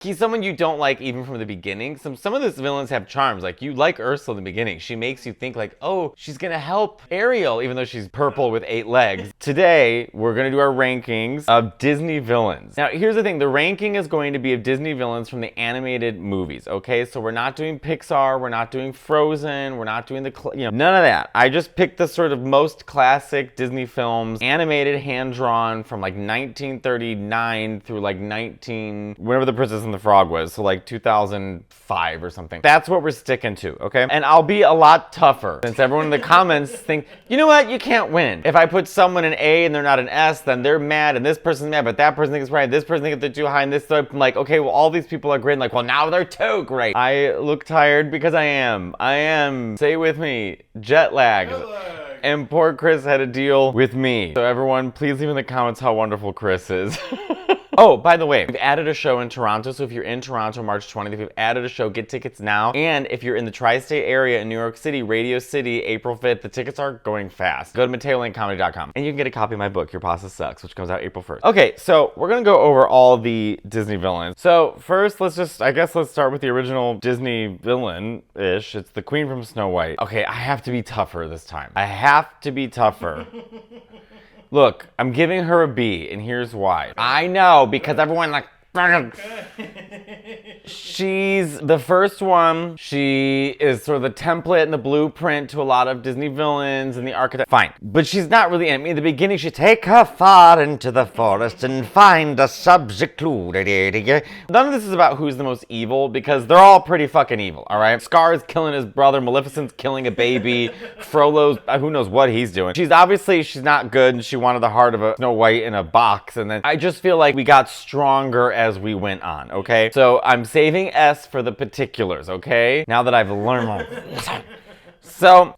He's someone you don't like even from the beginning. Some of those villains have charms. Like, you like Ursula in the beginning. She makes you think like, oh, she's gonna help Ariel, even though she's purple with 8 legs. Today, we're gonna do our rankings of Disney villains. Now, here's the thing. The ranking is going to be of Disney villains from the animated movies, okay? So we're not doing Pixar, we're not doing Frozen, we're not doing none of that. I just picked the sort of most classic Disney films, animated, hand-drawn from like 1939 through like whenever The Princess and the Frog was, so like 2005 or something. That's what we're sticking to, okay? And I'll be a lot tougher since everyone in the comments think, you know what, you can't win. If I put someone in A and they're not an S, then they're mad and this person's mad, but that person thinks it's right, this person thinks they're too high, and this, so I'm like, okay, well, all these people are great, and like, well, now they're too great. I look tired because I am, say it with me, jet lag. And poor Chris had to deal with me. So everyone, please leave in the comments how wonderful Chris is. Oh, by the way, we've added a show in Toronto, so if you're in Toronto March 20th, we've added a show, get tickets now. And if you're in the tri-state area in New York City, Radio City, April 5th, the tickets are going fast. Go to MateoLaneComedy.com and you can get a copy of my book, Your Pasta Sucks, which comes out April 1st. Okay, so we're gonna go over all the Disney villains. So first, let's start with the original Disney villain-ish. It's the Queen from Snow White. Okay, I have to be tougher this time. I have to be tougher. Look, I'm giving her a B, and here's why. I know, because everyone like, she's the first one. She is sort of the template and the blueprint to a lot of Disney villains and the archetype. Fine. But she's not really, in the beginning, she take her far into the forest and find a subsecluded area. None of this is about who's the most evil, because they're all pretty fucking evil, all right? Scarr is killing his brother. Maleficent's killing a baby. Frollo's, who knows what he's doing. She's not good, and she wanted the heart of a Snow White in a box. And then I just feel like we got stronger as we went on, okay? So I'm saving S for the particulars, okay? Now that I've learned. So,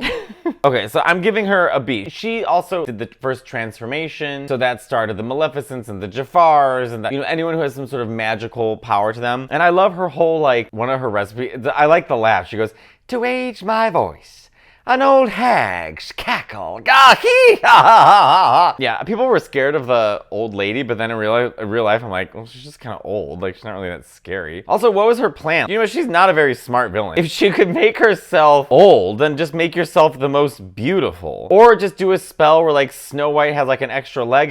okay, so I'm giving her a B. She also did the first transformation, so that started the Maleficents and the Jafars and anyone who has some sort of magical power to them. And I love her whole, like, one of her recipes. I like the laugh. She goes, "To age my voice, an old hag's cackle. Ah, hee, ha, ha, ha, ha." Yeah, people were scared of the old lady, but then in real life, I'm like, well, she's just kind of old. Like, she's not really that scary. Also, what was her plan? You know, she's not a very smart villain. If she could make herself old, then just make yourself the most beautiful. Or just do a spell where, like, Snow White has, like, an extra leg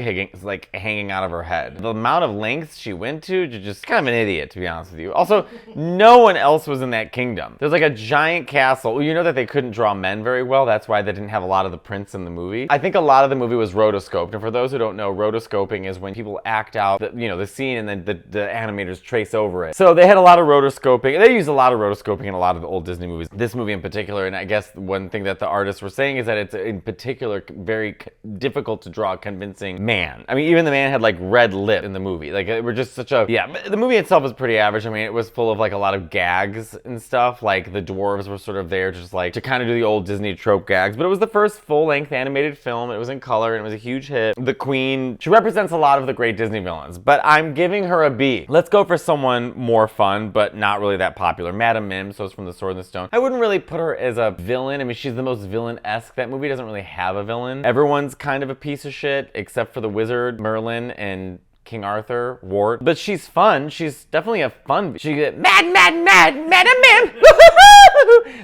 hanging out of her head. The amount of lengths she went to, you're just kind of an idiot, to be honest with you. Also, no one else was in that kingdom. There's, like, a giant castle. You know that they couldn't draw men very well. That's why they didn't have a lot of the prints in the movie. I think a lot of the movie was rotoscoped. And for those who don't know, rotoscoping is when people act out the scene and then the animators trace over it. So they had a lot of rotoscoping. They used a lot of rotoscoping in a lot of the old Disney movies. This movie in particular, and I guess one thing that the artists were saying is that it's in particular very difficult to draw a convincing man. I mean, even the man had like red lip in the movie. Like, it were just such a, yeah, the movie itself was pretty average. I mean, it was full of like a lot of gags and stuff. Like the dwarves were sort of there just like to kind of do the old Disney trope gags, but it was the first full-length animated film. It was in color and it was a huge hit. The Queen, she represents a lot of the great Disney villains, but I'm giving her a B. Let's go for someone more fun, but not really that popular. Madame Mim, so it's from The Sword and the Stone. I wouldn't really put her as a villain. I mean, she's the most villain-esque. That movie doesn't really have a villain. Everyone's kind of a piece of shit, except for the wizard, Merlin, and King Arthur, Wart. But she's fun. She's definitely a fun. She get Madame Mim.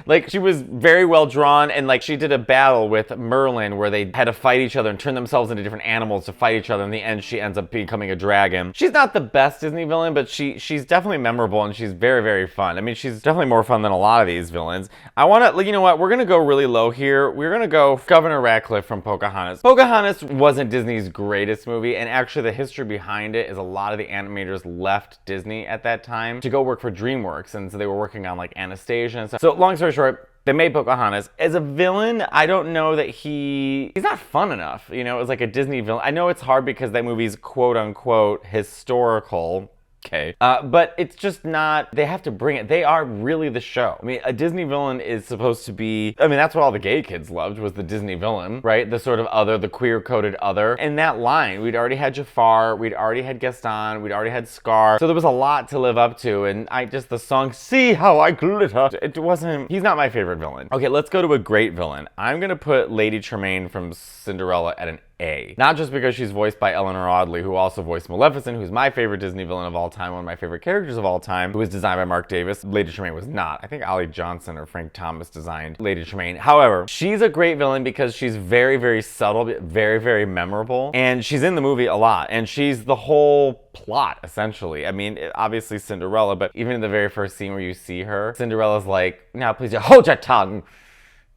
Like, she was very well drawn, and like she did a battle with Merlin where they had to fight each other and turn themselves into different animals to fight each other. In the end, she ends up becoming a dragon. She's not the best Disney villain, but she's definitely memorable and she's very, very fun. I mean, she's definitely more fun than a lot of these villains. I want to, you know what? We're gonna go really low here. We're gonna go Governor Ratcliffe from Pocahontas. Pocahontas wasn't Disney's greatest movie, and actually the history behind it is a lot of the animators left Disney at that time to go work for DreamWorks, and so they were working on like Anastasia and stuff. So long story short, they made Pocahontas. As a villain, I don't know that he's not fun enough. You know, it was like a Disney villain. I know it's hard because that movie's quote unquote historical. Okay. But it's just not, they have to bring it. They are really the show. I mean, a Disney villain is supposed to be, I mean, that's what all the gay kids loved, was the Disney villain, right? The sort of other, the queer-coded other. And that line, we'd already had Jafar, we'd already had Gaston, we'd already had Scarr. So there was a lot to live up to. And the song, "See How I Glitter," it wasn't, he's not my favorite villain. Okay, let's go to a great villain. I'm gonna put Lady Tremaine from Cinderella at an A. Not just because she's voiced by Eleanor Audley, who also voiced Maleficent, who's my favorite Disney villain of all time, one of my favorite characters of all time, who was designed by Mark Davis. Lady Tremaine was not. I think Ollie Johnson or Frank Thomas designed Lady Tremaine. However, she's a great villain because she's very, very subtle, very, very memorable, and she's in the movie a lot, and she's the whole plot, essentially. I mean, obviously Cinderella, but even in the very first scene where you see her, Cinderella's like, now please hold your tongue.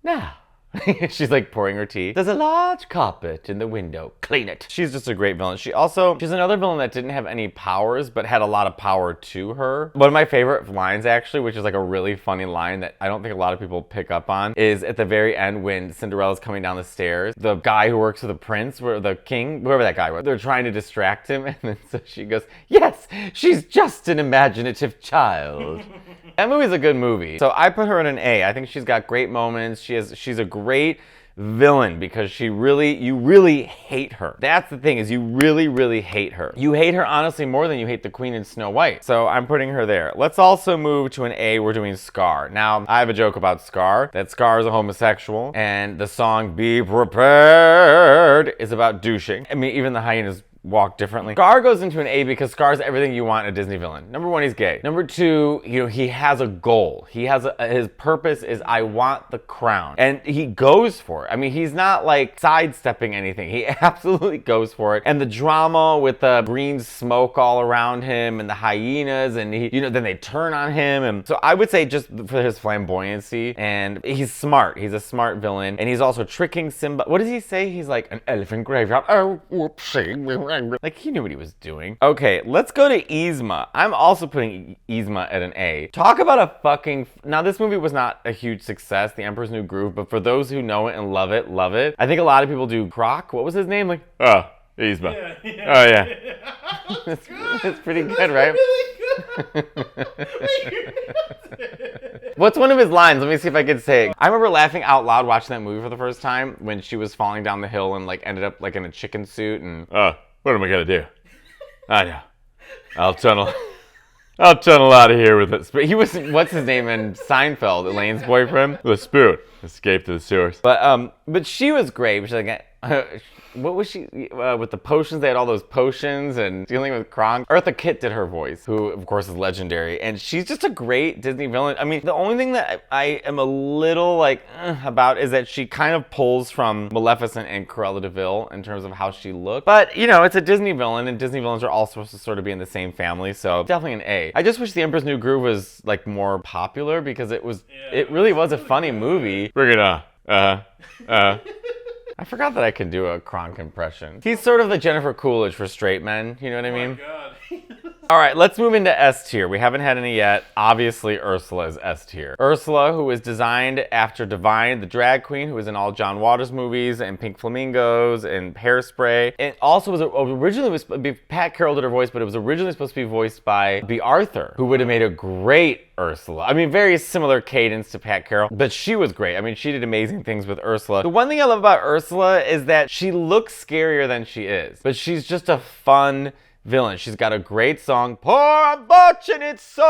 Now. She's like pouring her tea. There's a large carpet in the window. Clean it. She's just a great villain. She's another villain that didn't have any powers, but had a lot of power to her. One of my favorite lines, actually, which is like a really funny line that I don't think a lot of people pick up on, is at the very end when Cinderella's coming down the stairs. The guy who works for the prince, or the king, whoever that guy was, they're trying to distract him, and then so she goes, yes, she's just an imaginative child. That movie's a good movie. So I put her in an A. I think she's got great moments. She's a great villain because you really hate her. That's the thing, is you really, really hate her. You hate her honestly more than you hate the Queen in Snow White. So I'm putting her there. Let's also move to an A. We're doing Scarr. Now, I have a joke about Scarr, that Scarr is a homosexual, and the song Be Prepared is about douching. I mean, even the hyenas walk differently. Scarr goes into an A because Scar's everything you want in a Disney villain. Number one, he's gay. Number two, he has a goal. His purpose is, I want the crown. And he goes for it. I mean, he's not like sidestepping anything. He absolutely goes for it. And the drama with the green smoke all around him and the hyenas, and then they turn on him. And so I would say, just for his flamboyancy, and he's smart. He's a smart villain. And he's also tricking Simba. What does he say? He's like, an elephant graveyard. Oh, whoopsie. Like, he knew what he was doing. Okay, let's go to Yzma. I'm also putting Yzma at an A. Talk about a fucking... Now, this movie was not a huge success, The Emperor's New Groove, but for those who know it and love it, love it. I think a lot of people do Croc. What was his name? Like, oh, Yzma. Yeah. Oh, yeah. It's pretty good, right? Really good. What's one of his lines? Let me see if I can say it. I remember laughing out loud watching that movie for the first time when she was falling down the hill and like ended up like in a chicken suit and... what am I gonna do? I know. I'll tunnel out of here with this. But he was, what's his name in Seinfeld, Elaine's boyfriend? The spoon. Escape to the sewers. But she was great. She was like, what was she, with the potions? They had all those potions and dealing with Kronk. Eartha Kitt did her voice, who of course is legendary. And she's just a great Disney villain. I mean, the only thing that I am a little like about is that she kind of pulls from Maleficent and Cruella de Vil in terms of how she looked. But, it's a Disney villain, and Disney villains are all supposed to sort of be in the same family. So definitely an A. I just wish The Emperor's New Groove was like more popular because it really was a funny movie. We're gonna, I forgot that I can do a Kronk impression. He's sort of the Jennifer Coolidge for straight men, you know what I mean? Oh my God. All right, let's move into S tier. We haven't had any yet. Obviously, Ursula is S tier. Ursula, who was designed after Divine, the drag queen, who was in all John Waters movies and Pink Flamingos and Hairspray. It also was originally Pat Carroll did her voice, but it was originally supposed to be voiced by Bea Arthur, who would have made a great Ursula. I mean, very similar cadence to Pat Carroll, but she was great. I mean, she did amazing things with Ursula. The one thing I love about Ursula is that she looks scarier than she is, but she's just a fun villain. She's got a great song, Poor Unfortunate Soul.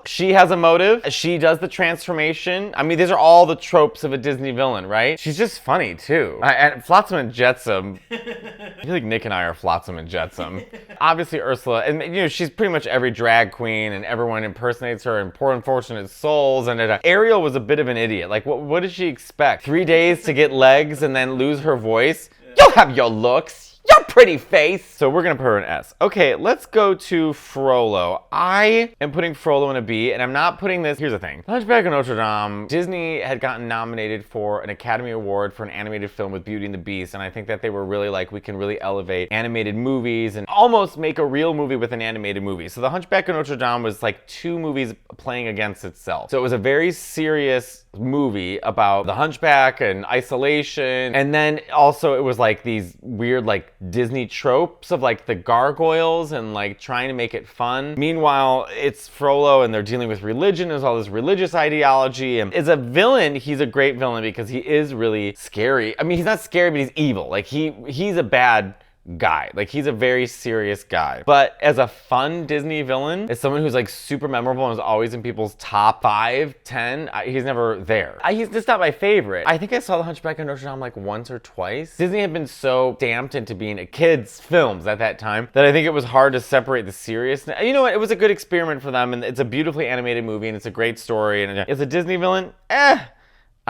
She has a motive. She does the transformation. I mean, these are all the tropes of a Disney villain, right? She's just funny, too. And Flotsam and Jetsam. I feel like Nick and I are Flotsam and Jetsam. Obviously, Ursula, and she's pretty much every drag queen, and everyone impersonates her in Poor Unfortunate Souls, and Ariel was a bit of an idiot. Like, what did she expect? 3 days to get legs and then lose her voice? You'll have your looks. Your pretty face. So we're gonna put her an S. Okay, let's go to Frollo. I am putting Frollo in a B, and I'm not putting this. Here's the thing. Hunchback of Notre Dame. Disney had gotten nominated for an Academy Award for an animated film with Beauty and the Beast, and I think that they were really like, we can really elevate animated movies and almost make a real movie with an animated movie. So the Hunchback of Notre Dame was like 2 movies playing against itself. So it was a very serious movie about the Hunchback and isolation, and then also it was like these weird like Disney tropes of like the gargoyles and like trying to make it fun. Meanwhile, it's Frollo and they're dealing with religion. There's all this religious ideology, and as a villain, he's a great villain because he is really scary. I mean, he's not scary, but he's evil. Like he's a bad guy. Like, he's a very serious guy. But as a fun Disney villain, as someone who's like super memorable and is always in people's top 5, 10, he's never there. He's just not my favorite. I think I saw The Hunchback of Notre Dame like once or twice. Disney had been so damped into being a kid's films at that time that I think it was hard to separate the seriousness. You know what? It was a good experiment for them, and it's a beautifully animated movie, and it's a great story, and it's a Disney villain.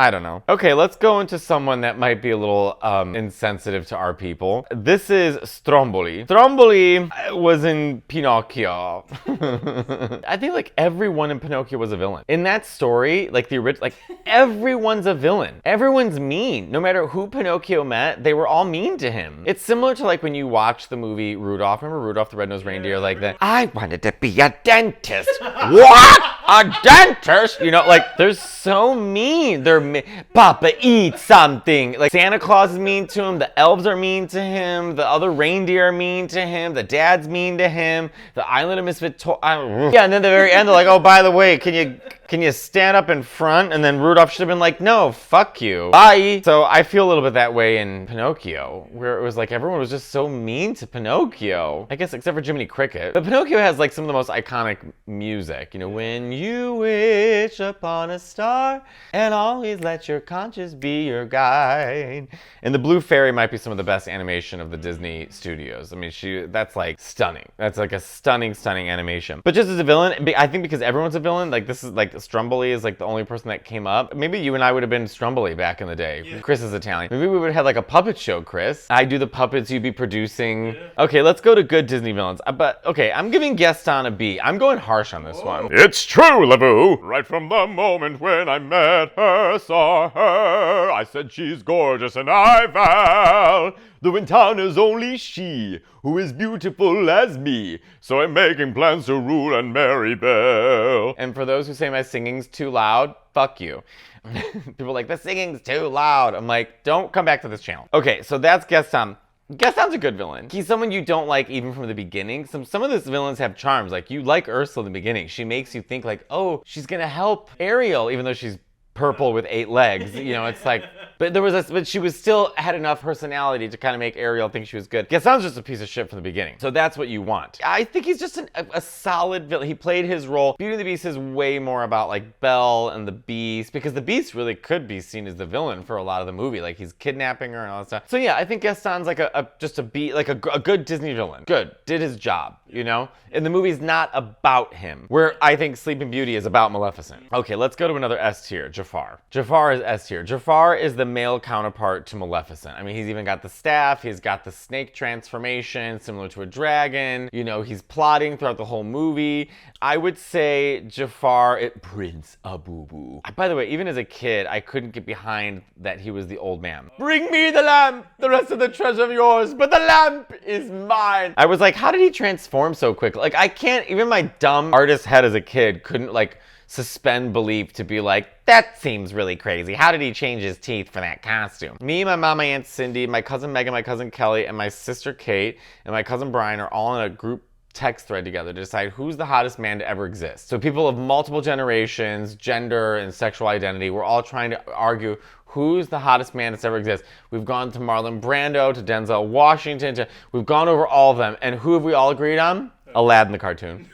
I don't know. Okay, let's go into someone that might be a little insensitive to our people. This is Stromboli. Stromboli was in Pinocchio. I think like everyone in Pinocchio was a villain. In that story, like the original, like everyone's a villain. Everyone's mean. No matter who Pinocchio met, they were all mean to him. It's similar to like when you watch the movie Rudolph. Remember Rudolph the Red-Nosed Reindeer? Like that. I wanted to be a dentist. What? A dentist? You know, like they're so mean. They're Papa, eat something. Like Santa Claus is mean to him, the elves are mean to him, the other reindeer are mean to him, the dad's mean to him, the Island of Misfit Toys. Yeah, and then at the very end they're like, oh, by the way, can you stand up in front? And then Rudolph should have been like, no, fuck you. Bye. So I feel a little bit that way in Pinocchio, where it was like everyone was just so mean to Pinocchio. I guess except for Jiminy Cricket. But Pinocchio has like some of the most iconic music. You know, when you wish upon a star and always let your conscience be your guide. And the Blue Fairy might be some of the best animation of the Disney studios. I mean, that's like stunning. That's like a stunning, stunning animation. But just as a villain, I think because everyone's a villain, like this is like Stromboli is like the only person that came up. Maybe you and I would have been Stromboli back in the day. Yeah. Chris is Italian. Maybe we would have had like a puppet show, Chris. I do the puppets, you'd be producing. Yeah. Okay, let's go to good Disney villains. But okay, I'm giving Gaston a B. I'm going harsh on this one. It's true, Lavu. Right from the moment when I met her, saw her, I said she's gorgeous and I vow, though in town is only she who is beautiful as me, so I'm making plans to rule and marry Belle. And for those who say my singing's too loud, fuck you. People are like, the singing's too loud. I'm like, don't come back to this channel. Okay, so that's Gaston. Gaston's a good villain. He's someone you don't like even from the beginning. Some of these villains have charms. Like, you like Ursula in the beginning. She makes you think like, oh, she's gonna help Ariel, even though she's purple with 8 legs. You know, it's like, but she was still had enough personality to kind of make Ariel think she was good. Gaston's just a piece of shit from the beginning. So that's what you want. I think he's just a solid villain. He played his role. Beauty and the Beast is way more about like Belle and the Beast, because the Beast really could be seen as the villain for a lot of the movie. Like, he's kidnapping her and all that stuff. So yeah, I think Gaston's like a good Disney villain. Good, did his job, you know? And the movie's not about him, where I think Sleeping Beauty is about Maleficent. Okay, let's go to another S tier, Jafar. Jafar is S tier. Jafar is the male counterpart to Maleficent. I mean, he's even got the staff, he's got the snake transformation, similar to a dragon. You know, he's plotting throughout the whole movie. I would say Jafar, Prince Abubu. By the way, even as a kid, I couldn't get behind that he was the old man. Bring me the lamp, the rest of the treasure of yours, but the lamp is mine. I was like, how did he transform so quickly? Like, I can't, even my dumb artist head as a kid couldn't like suspend belief to be like, that seems really crazy. How did he change his teeth for that costume? Me, my mom, my Aunt Cindy, my cousin Megan, my cousin Kelly, and my sister Kate, and my cousin Brian are all in a group text thread together to decide who's the hottest man to ever exist. So people of multiple generations, gender, and sexual identity, we're all trying to argue who's the hottest man that's ever existed. We've gone to Marlon Brando, to Denzel Washington, we've gone over all of them. And who have we all agreed on? Aladdin the cartoon.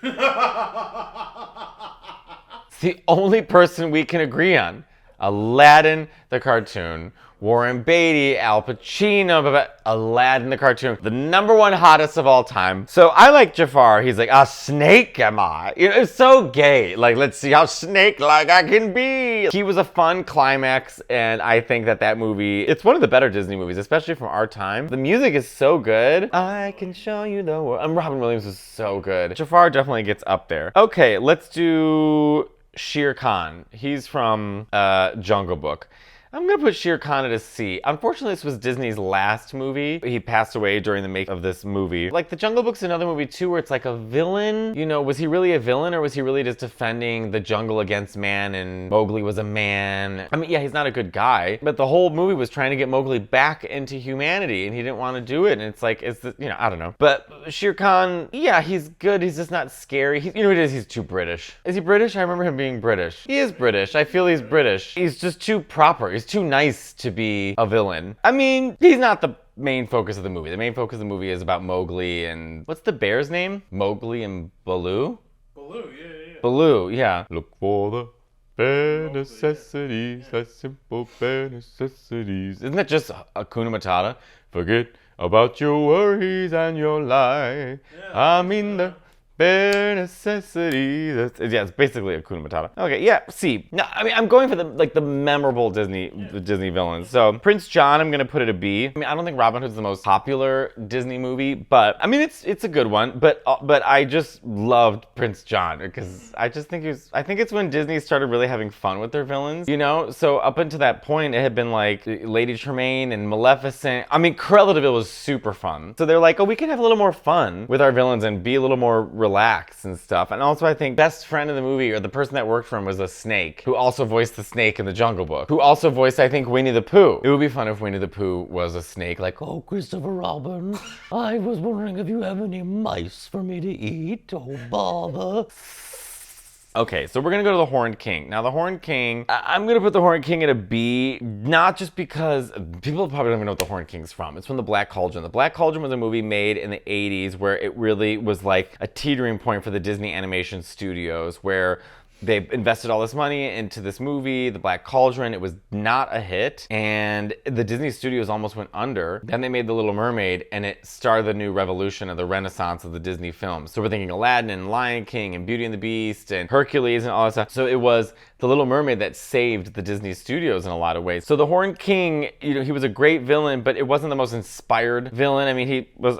It's the only person we can agree on. Aladdin the cartoon. Warren Beatty, Al Pacino, Aladdin the cartoon. The #1 hottest of all time. So I like Jafar. He's like, a snake am I? You know, it's so gay. Like, let's see how snake-like I can be. He was a fun climax, and I think that movie, it's one of the better Disney movies, especially from our time. The music is so good. I can show you the world. Robin Williams is so good. Jafar definitely gets up there. Okay, let's do Shere Khan. He's from Jungle Book. I'm gonna put Shere Khan at a C. Unfortunately, this was Disney's last movie. He passed away during the make of this movie. Like, The Jungle Book's another movie too, where it's like a villain. You know, was he really a villain, or was he really just defending the jungle against man, and Mowgli was a man? I mean, yeah, he's not a good guy, but the whole movie was trying to get Mowgli back into humanity, and he didn't want to do it. And it's like, I don't know. But Shere Khan, yeah, he's good. He's just not scary. You know what it is? He's too British. Is he British? I remember him being British. He is British. I feel he's British. He's just too proper. He's He's too nice to be a villain. I mean, he's not the main focus of the movie. The main focus of the movie is about Mowgli and what's the bear's name? Mowgli and Baloo? Baloo, yeah. Baloo, yeah. Look for the bare necessities, the simple bare necessities. Isn't that just Hakuna Matata? Forget about your worries and your life. I mean the bare necessities. Yeah, it's basically Hakuna Matata. Okay, yeah, C. No, I mean, I'm going for the memorable Disney villains. So Prince John, I'm gonna put it a B. I mean, I don't think Robin Hood's the most popular Disney movie, but I mean, it's a good one. But I just loved Prince John because I just think I think it's when Disney started really having fun with their villains. You know, so up until that point, it had been like Lady Tremaine and Maleficent. I mean, Cruella de Vil was super fun. So they're like, oh, we can have a little more fun with our villains and be a little more relax and stuff. And also I think best friend in the movie, or the person that worked for him, was a snake, who also voiced the snake in the Jungle Book, who also voiced, I think, Winnie the Pooh. It would be fun if Winnie the Pooh was a snake, like, oh, Christopher Robin, I was wondering if you have any mice for me to eat. Oh, bother. Okay, so we're gonna go to the Horned King. Now, the Horned King, I'm gonna put the Horned King at a B, not just because people probably don't even know what the Horned King's from. It's from the Black Cauldron. The Black Cauldron was a movie made in the 80s where it really was like a teetering point for the Disney animation studios, where they invested all this money into this movie, The Black Cauldron. It was not a hit, and the Disney studios almost went under. Then they made The Little Mermaid, and it started the new revolution of the renaissance of the Disney films. So we're thinking Aladdin and Lion King and Beauty and the Beast and Hercules and all that stuff. So it was The Little Mermaid that saved the Disney studios in a lot of ways. So the Horned King, you know, he was a great villain, but it wasn't the most inspired villain. I mean, he was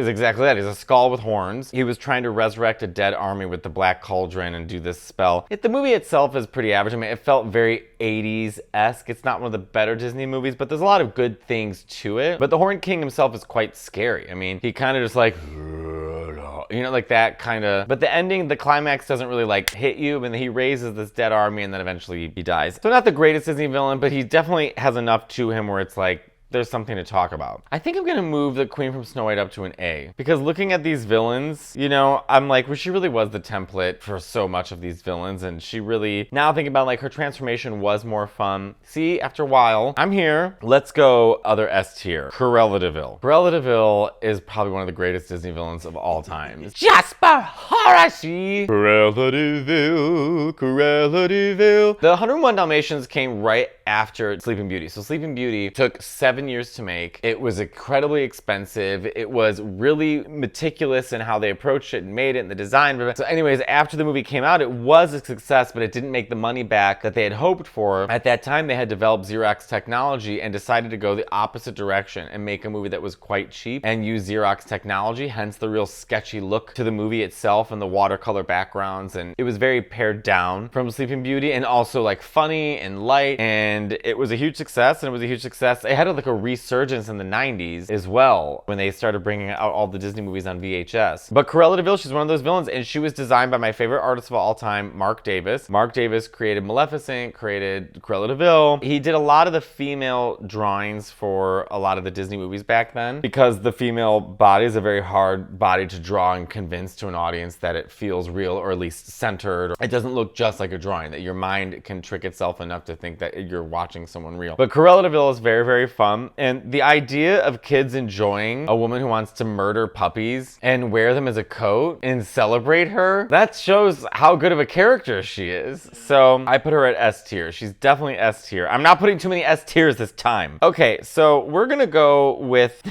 exactly that. He's a skull with horns. He was trying to resurrect a dead army with the Black Cauldron and do this spell. The movie itself is pretty average. I mean, it felt very 80s-esque. It's not one of the better Disney movies, but there's a lot of good things to it. But the Horned King himself is quite scary. I mean, he kind of just like, you know, like that kind of, but the ending, the climax doesn't really like hit you, and he raises this dead army and then eventually he dies. So not the greatest Disney villain, but he definitely has enough to him where it's like, there's something to talk about. I think I'm gonna move the Queen from Snow White up to an A, because looking at these villains, you know, I'm like, well, she really was the template for so much of these villains, and she really, now thinking about, like, her transformation was more fun. See, after a while, I'm here. Let's go other S tier. Cruella de Vil. Cruella de Vil is probably one of the greatest Disney villains of all time. Jasper Horace. Cruella de Vil, Cruella de Vil. The 101 Dalmatians came right after Sleeping Beauty. So Sleeping Beauty took 7 years to make. It was incredibly expensive. It was really meticulous in how they approached it and made it and the design. So anyways, after the movie came out, it was a success, but it didn't make the money back that they had hoped for. At that time, they had developed Xerox technology and decided to go the opposite direction and make a movie that was quite cheap and use Xerox technology, hence the real sketchy look to the movie itself and the watercolor backgrounds. And it was very pared down from Sleeping Beauty, and also like funny and light, and it was a huge success. And it was a huge success. It had like a resurgence in the 90s as well, when they started bringing out all the Disney movies on VHS. But Cruella de Vil, she's one of those villains, and she was designed by my favorite artist of all time, Mark Davis. Mark Davis created Maleficent, created Cruella de Vil. He did a lot of the female drawings for a lot of the Disney movies back then, because the female body is a very hard body to draw and convince to an audience that it feels real, or at least centered. It doesn't look just like a drawing, that your mind can trick itself enough to think that you're watching someone real. But Cruella de Vil is very, very fun. And the idea of kids enjoying a woman who wants to murder puppies and wear them as a coat and celebrate her, that shows how good of a character she is. So I put her at S tier. She's definitely S tier. I'm not putting too many S tiers this time. Okay, so we're gonna go with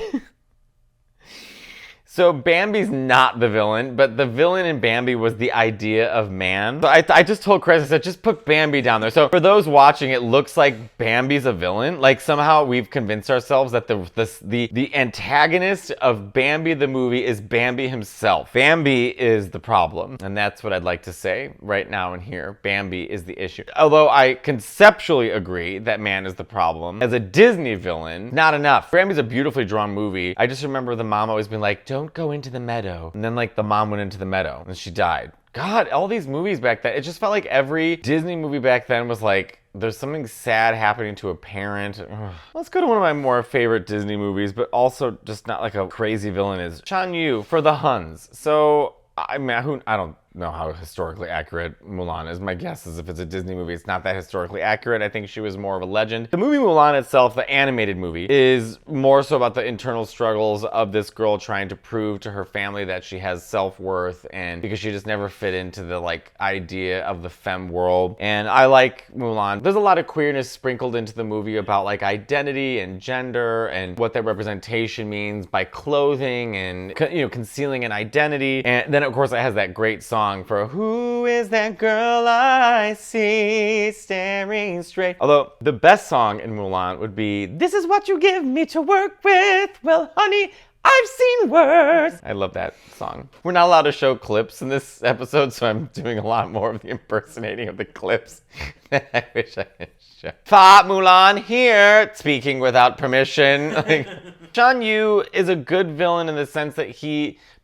So Bambi's not the villain, but the villain in Bambi was the idea of man. So I just told Chris, I said, just put Bambi down there. So for those watching, it looks like Bambi's a villain. Like somehow we've convinced ourselves that the antagonist of Bambi the movie is Bambi himself. Bambi is the problem. And that's what I'd like to say right now and here. Bambi is the issue. Although I conceptually agree that man is the problem. As a Disney villain, not enough. Bambi's a beautifully drawn movie. I just remember the mom always being like, don't go into the meadow. And then like the mom went into the meadow and she died. God, all these movies back then, it just felt like every Disney movie back then was like, there's something sad happening to a parent. Ugh. Let's go to one of my more favorite Disney movies, but also just not like a crazy villain, is Shan Yu for the Huns. So, I mean, I don't know how historically accurate Mulan is. My guess is if it's a Disney movie, it's not that historically accurate. I think she was more of a legend. The movie Mulan itself, the animated movie, is more so about the internal struggles of this girl trying to prove to her family that she has self-worth, and because she just never fit into the like idea of the femme world. And I like Mulan. There's a lot of queerness sprinkled into the movie about like identity and gender and what that representation means by clothing and, you know, concealing an identity. And then of course it has that great song for "Who is that girl I see staring straight?" Although the best song in Mulan would be "This is what you give me to work with. Well, honey, I've seen worse." I love that song. We're not allowed to show clips in this episode, so I'm doing a lot more of the impersonating of the clips than I wish I could show. Fa Mulan here, speaking without permission. Like, Shan Yu is a good villain in the sense that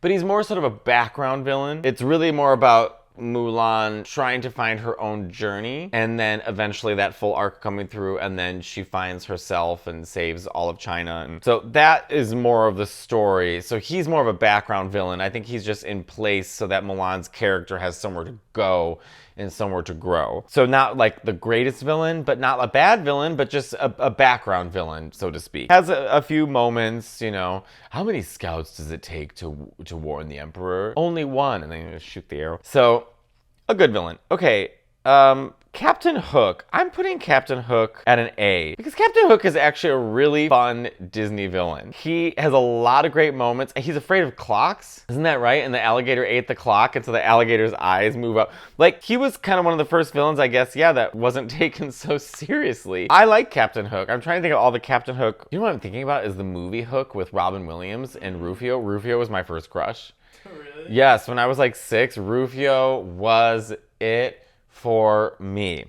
but he's more sort of a background villain. It's really more about Mulan trying to find her own journey, and then eventually that full arc coming through, and then she finds herself and saves all of China. And so that is more of the story. So he's more of a background villain. I think he's just in place so that Mulan's character has somewhere to go and somewhere to grow. So not like the greatest villain, but not a bad villain, but just a background villain, so to speak. Has a few moments, you know, how many scouts does it take to warn the emperor? Only one, and then you shoot the arrow. So, a good villain. Okay, Captain Hook. I'm putting Captain Hook at an A because Captain Hook is actually a really fun Disney villain. He has a lot of great moments. He's afraid of clocks. Isn't that right? And the alligator ate the clock, and so the alligator's eyes move up. Like, he was kind of one of the first villains, I guess, yeah, that wasn't taken so seriously. I like Captain Hook. I'm trying to think of all the Captain Hook. You know what I'm thinking about is the movie Hook with Robin Williams and Rufio. Rufio was my first crush. Really? Yes, when I was like 6, Rufio was it for me.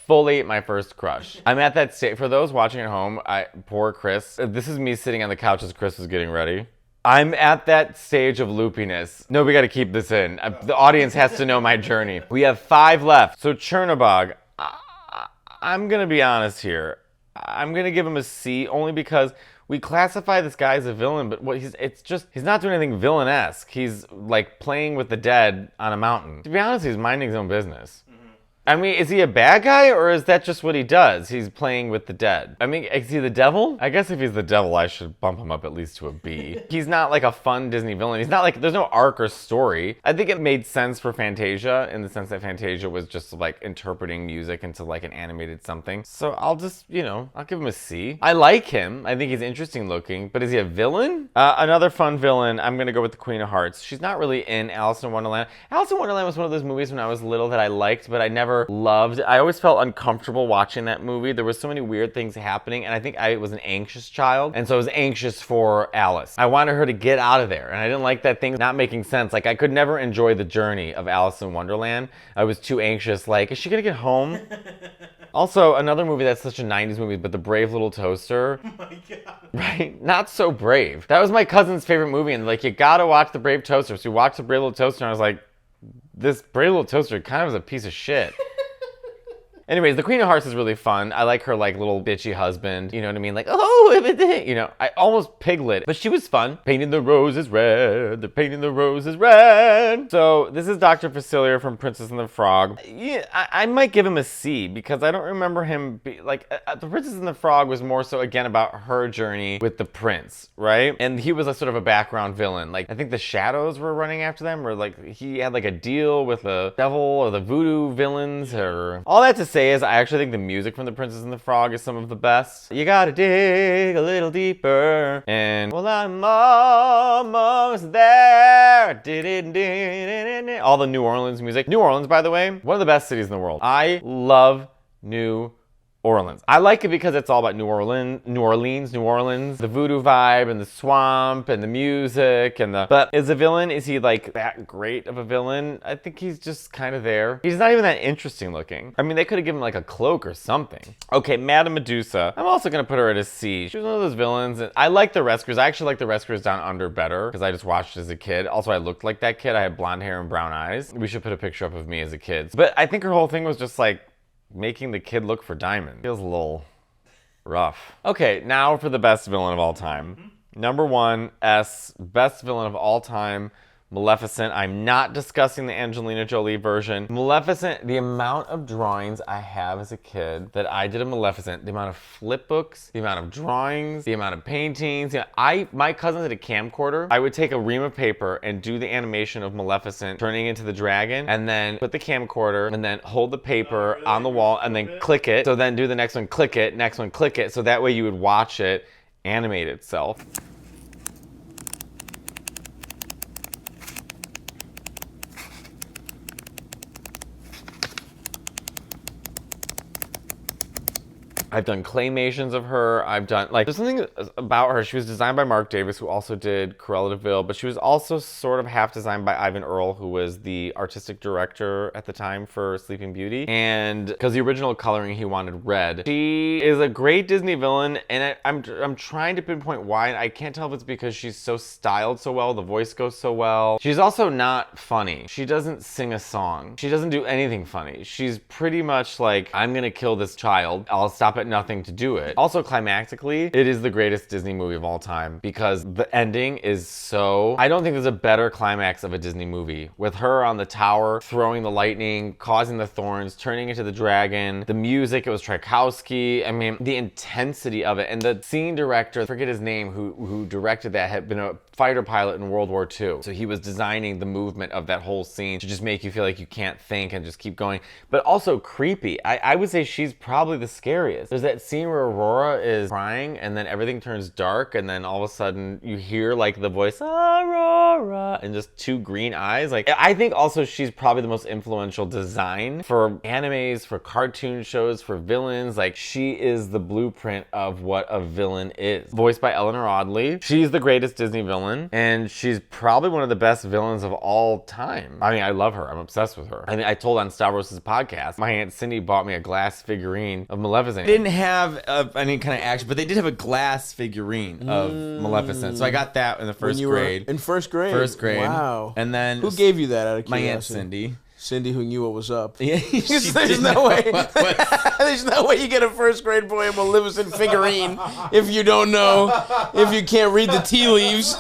Fully my first crush. I'm at that stage. For those watching at home, poor Chris. This is me sitting on the couch as Chris was getting ready. I'm at that stage of loopiness. No, we got to keep this in. The audience has to know my journey. We have 5 left. So Chernabog, I'm going to be honest here. I'm going to give him a C only because we classify this guy as a villain, but he's not doing anything villain-esque. He's like playing with the dead on a mountain. To be honest, he's minding his own business. I mean, is he a bad guy, or is that just what he does? He's playing with the dead. I mean, is he the devil? I guess if he's the devil, I should bump him up at least to a B. He's not like a fun Disney villain. He's not like, there's no arc or story. I think it made sense for Fantasia in the sense that Fantasia was just like interpreting music into like an animated something. So I'll just, I'll give him a C. I like him. I think he's interesting looking, but is he a villain? Another fun villain, I'm gonna go with the Queen of Hearts. She's not really in Alice in Wonderland. Alice in Wonderland was one of those movies when I was little that I liked, but I never loved. I always felt uncomfortable watching that movie. There was so many weird things happening, and I think I was an anxious child, and so I was anxious for Alice. I wanted her to get out of there, and I didn't like that thing not making sense. Like, I could never enjoy the journey of Alice in Wonderland. I was too anxious, like, is she gonna get home? Also, another movie that's such a 90s movie, but The Brave Little Toaster. Oh my god. Right? Not so brave. That was my cousin's favorite movie, and like, you gotta watch The Brave Toaster. So we watched The Brave Little Toaster, and I was like, this Brave Little Toaster kind of is a piece of shit. Anyways, the Queen of Hearts is really fun. I like her like little bitchy husband. You know what I mean? Like, oh, I almost piglet, but she was fun. Painting the roses red, they're painting the roses red. So this is Dr. Facilier from Princess and the Frog. Yeah, I might give him a C because I don't remember him the Princess and the Frog was more so again about her journey with the prince, right? And he was a sort of a background villain. Like, I think the shadows were running after them, or like he had like a deal with the devil or the voodoo villains, or all that to say is I actually think the music from The Princess and the Frog is some of the best. You gotta dig a little deeper, and well, I'm almost there. All the New Orleans music. New Orleans, by the way, one of the best cities in the world. I love New Orleans. I like it because it's all about New Orleans, the voodoo vibe and the swamp and the music but as a villain, is he like that great of a villain? I think he's just kind of there. He's not even that interesting looking. I mean, they could have given him like a cloak or something. Okay, Madame Medusa. I'm also gonna put her at a C. She was one of those villains, and I like the Rescuers. I actually like the Rescuers Down Under better because I just watched it as a kid. Also, I looked like that kid. I had blonde hair and brown eyes. We should put a picture up of me as a kid. But I think her whole thing was just like making the kid look for diamonds. Feels a little rough. Okay, now for the best villain of all time. Number 1, S, best villain of all time, Maleficent. I'm not discussing the Angelina Jolie version. Maleficent, the amount of drawings I have as a kid that I did of Maleficent, the amount of flip books, the amount of drawings, the amount of paintings. My cousins had a camcorder. I would take a ream of paper and do the animation of Maleficent turning into the dragon, and then put the camcorder and then hold the paper on the wall and then click it. So then do the next one, click it, next one, click it. So that way you would watch it animate itself. I've done claymations of her. I've done, like, there's something about her. She was designed by Mark Davis, who also did Cruella de Vil, but she was also sort of half designed by Ivan Earle, who was the artistic director at the time for Sleeping Beauty. And because the original coloring, he wanted red. She is a great Disney villain, and I'm trying to pinpoint why, and I can't tell if it's because she's so styled so well, the voice goes so well. She's also not funny. She doesn't sing a song. She doesn't do anything funny. She's pretty much like, I'm gonna kill this child. I'll stop at nothing to do it. Also, climactically, it is the greatest Disney movie of all time because the ending is so... I don't think there's a better climax of a Disney movie. With her on the tower, throwing the lightning, causing the thorns, turning into the dragon, the music, it was Tchaikovsky. I mean, the intensity of it. And the scene director, I forget his name, who directed that, had been a fighter pilot in World War II. So he was designing the movement of that whole scene to just make you feel like you can't think and just keep going. But also creepy. I would say she's probably the scariest. There's that scene where Aurora is crying and then everything turns dark and then all of a sudden you hear like the voice, Aurora, and just two green eyes. Like, I think also she's probably the most influential design for animes, for cartoon shows, for villains. Like, she is the blueprint of what a villain is. Voiced by Eleanor Audley. She's the greatest Disney villain. And she's probably one of the best villains of all time. I mean, I love her. I'm obsessed with her. I told on Stavros' podcast, my Aunt Cindy bought me a glass figurine of Maleficent. They didn't have any kind of action, but they did have a glass figurine of Maleficent. So I got that in the first grade. In first grade? First grade. Wow. And then... Who gave you that out of curiosity? My Aunt Cindy. Cindy, who knew what was up. Yeah, there's no way. There's no way you get a first grade boy a Maleficent figurine if you don't know, if you can't read the tea leaves.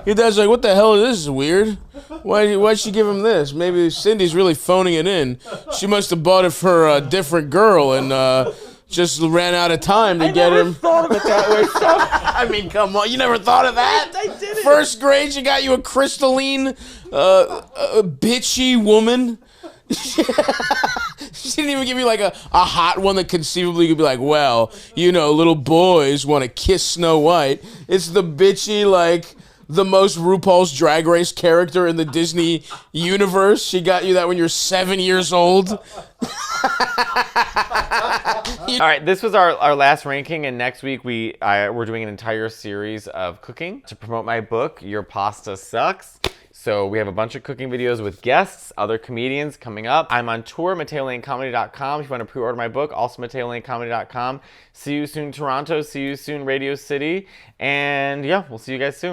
Your dad's like, what the hell is this? This is weird. Why'd she give him this? Maybe Cindy's really phoning it in. She must have bought it for a different girl and just ran out of time to get him. I never thought of it that way. I mean, come on. You never thought of that? I didn't. First grade, she got you a crystalline, bitchy woman. She didn't even give you like a hot one that conceivably could be like, well, you know, little boys want to kiss Snow White. It's the bitchy, like... the most RuPaul's Drag Race character in the Disney universe. She got you that when you're 7 years old. All right, this was our last ranking, and next week we're doing an entire series of cooking to promote my book, Your Pasta Sucks. So we have a bunch of cooking videos with guests, other comedians coming up. I'm on tour, MateoLaneComedy.com. If you want to pre-order my book, also MateoLaneComedy.com. See you soon, Toronto. See you soon, Radio City. And yeah, we'll see you guys soon.